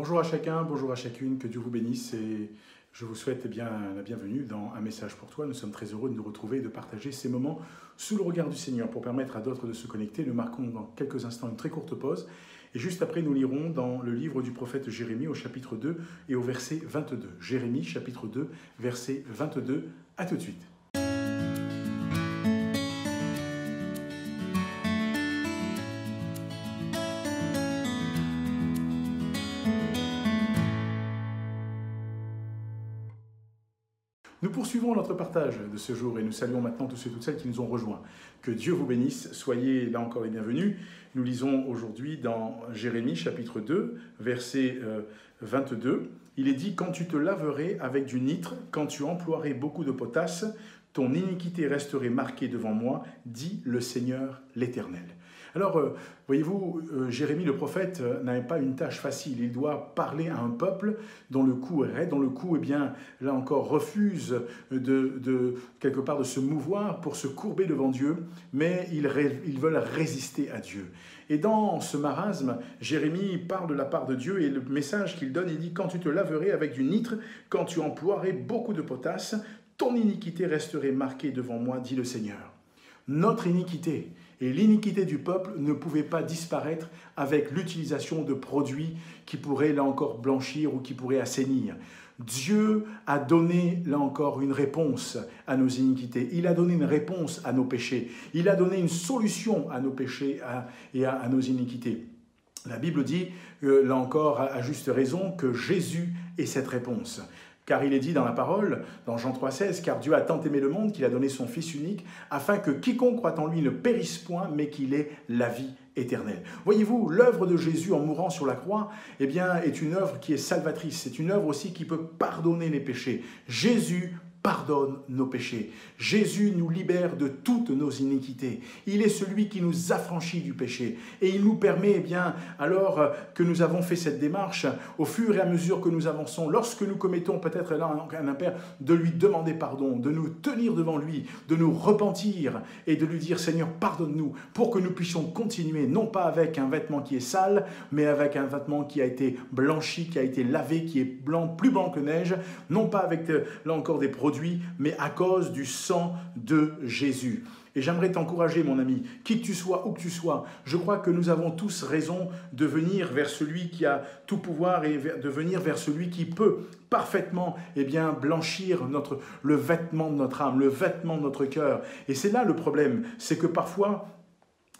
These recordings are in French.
Bonjour à chacun, bonjour à chacune, que Dieu vous bénisse et je vous souhaite la bienvenue dans Un message pour toi. Nous sommes très heureux de nous retrouver et de partager ces moments sous le regard du Seigneur pour permettre à d'autres de se connecter. Nous marquons dans quelques instants une très courte pause et juste après nous lirons dans le livre du prophète Jérémie au chapitre 2 et au verset 22. Jérémie chapitre 2 verset 22, à tout de suite. Nous poursuivons notre partage de ce jour et nous saluons maintenant tous ceux et toutes celles qui nous ont rejoints. Que Dieu vous bénisse, soyez là encore les bienvenus. Nous lisons aujourd'hui dans Jérémie chapitre 2, verset 22. Il est dit « Quand tu te laverais avec du nitre, quand tu emploierais beaucoup de potasse, ton iniquité resterait marquée devant moi, dit le Seigneur l'Éternel. » Alors, voyez-vous, Jérémie le prophète n'avait pas une tâche facile. Il doit parler à un peuple dont le cou est raide, dont le cou, eh bien, là encore, refuse quelque part de se mouvoir pour se courber devant Dieu, mais ils veulent résister à Dieu. Et dans ce marasme, Jérémie parle de la part de Dieu et le message qu'il donne, il dit « Quand tu te laverais avec du nitre, quand tu emploierais beaucoup de potasse, ton iniquité resterait marquée devant moi, dit le Seigneur. » Notre iniquité et l'iniquité du peuple ne pouvaient pas disparaître avec l'utilisation de produits qui pourraient, là encore, blanchir ou qui pourraient assainir. Dieu a donné, là encore, une réponse à nos iniquités. Il a donné une réponse à nos péchés. Il a donné une solution à nos péchés et à nos iniquités. La Bible dit, là encore, à juste raison, que Jésus est cette réponse. Car il est dit dans la parole, dans Jean 3,16, « Car Dieu a tant aimé le monde qu'il a donné son Fils unique, afin que quiconque croit en lui ne périsse point, mais qu'il ait la vie éternelle. » Voyez-vous, l'œuvre de Jésus en mourant sur la croix, eh bien, est une œuvre qui est salvatrice. C'est une œuvre aussi qui peut pardonner les péchés. Jésus pardonne nos péchés. Jésus nous libère de toutes nos iniquités. Il est celui qui nous affranchit du péché. Et il nous permet, eh bien, alors que nous avons fait cette démarche, au fur et à mesure que nous avançons, lorsque nous commettons peut-être là un impair, de lui demander pardon, de nous tenir devant lui, de nous repentir et de lui dire « Seigneur, pardonne-nous » pour que nous puissions continuer, non pas avec un vêtement qui est sale, mais avec un vêtement qui a été blanchi, qui a été lavé, qui est blanc, plus blanc que neige, non pas avec, là encore, des produits, mais à cause du sang de Jésus. Et j'aimerais t'encourager, mon ami, qui que tu sois, où que tu sois, je crois que nous avons tous raison de venir vers celui qui a tout pouvoir et de venir vers celui qui peut parfaitement, eh bien, blanchir le vêtement de notre âme, le vêtement de notre cœur. Et c'est là le problème, c'est que parfois,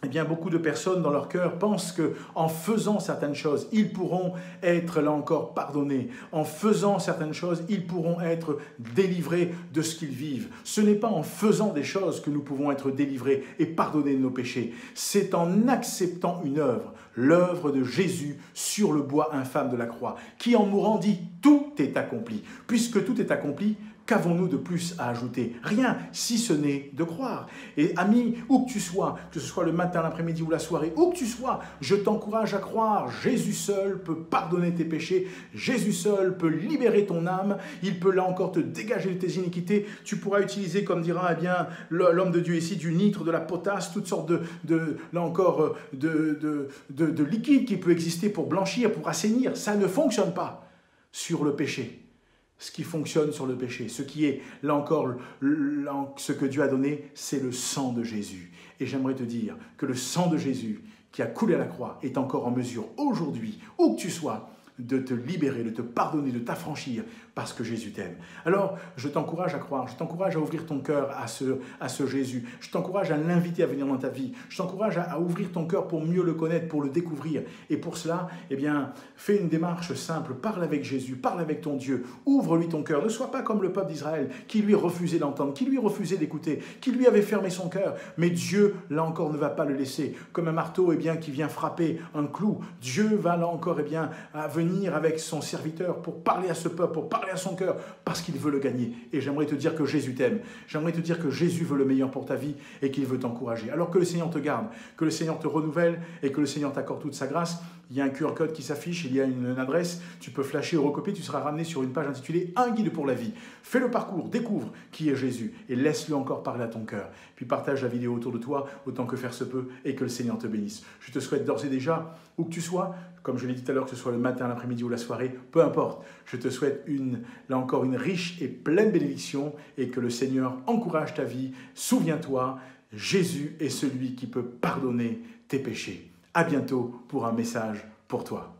eh bien, beaucoup de personnes dans leur cœur pensent qu'en faisant certaines choses, ils pourront être, là encore, pardonnés. En faisant certaines choses, ils pourront être délivrés de ce qu'ils vivent. Ce n'est pas en faisant des choses que nous pouvons être délivrés et pardonnés de nos péchés. C'est en acceptant une œuvre, l'œuvre de Jésus sur le bois infâme de la croix, qui en mourant dit « tout est accompli ». Puisque tout est accompli, qu'avons-nous de plus à ajouter? Rien, si ce n'est de croire. Et ami, où que tu sois, que ce soit le matin, l'après-midi ou la soirée, où que tu sois, je t'encourage à croire. Jésus seul peut pardonner tes péchés. Jésus seul peut libérer ton âme. Il peut là encore te dégager de tes iniquités. Tu pourras utiliser, comme dira eh bien l'homme de Dieu ici, du nitre, de la potasse, toutes sortes là encore, de liquides qui peut exister pour blanchir, pour assainir. Ça ne fonctionne pas sur le péché. Ce qui fonctionne sur le péché, ce qui est, là encore, ce que Dieu a donné, c'est le sang de Jésus. Et j'aimerais te dire que le sang de Jésus qui a coulé à la croix est encore en mesure aujourd'hui, où que tu sois, de te libérer, de te pardonner, de t'affranchir parce que Jésus t'aime. Alors, je t'encourage à croire, je t'encourage à ouvrir ton cœur à ce Jésus, je t'encourage à l'inviter à venir dans ta vie, je t'encourage à ouvrir ton cœur pour mieux le connaître, pour le découvrir. Et pour cela, eh bien, fais une démarche simple, parle avec Jésus, parle avec ton Dieu, ouvre-lui ton cœur. Ne sois pas comme le peuple d'Israël qui lui refusait d'entendre, qui lui refusait d'écouter, qui lui avait fermé son cœur. Mais Dieu, là encore, ne va pas le laisser. Comme un marteau, eh bien, qui vient frapper un clou, Dieu va là encore, eh bien, venir avec son serviteur pour parler à ce peuple, pour parler parler à son cœur parce qu'il veut le gagner. Et j'aimerais te dire que Jésus t'aime. J'aimerais te dire que Jésus veut le meilleur pour ta vie et qu'il veut t'encourager. Alors que le Seigneur te garde, que le Seigneur te renouvelle et que le Seigneur t'accorde toute sa grâce. Il y a un QR code qui s'affiche, il y a une adresse, tu peux flasher ou recopier, tu seras ramené sur une page intitulée « Un guide pour la vie ». Fais le parcours, découvre qui est Jésus et laisse-le encore parler à ton cœur. Puis partage la vidéo autour de toi autant que faire se peut et que le Seigneur te bénisse. Je te souhaite d'ores et déjà, où que tu sois, comme je l'ai dit tout à l'heure, que ce soit le matin, l'après-midi ou la soirée, peu importe. Je te souhaite là encore une riche et pleine bénédiction et que le Seigneur encourage ta vie. Souviens-toi, Jésus est celui qui peut pardonner tes péchés. À bientôt pour un message pour toi.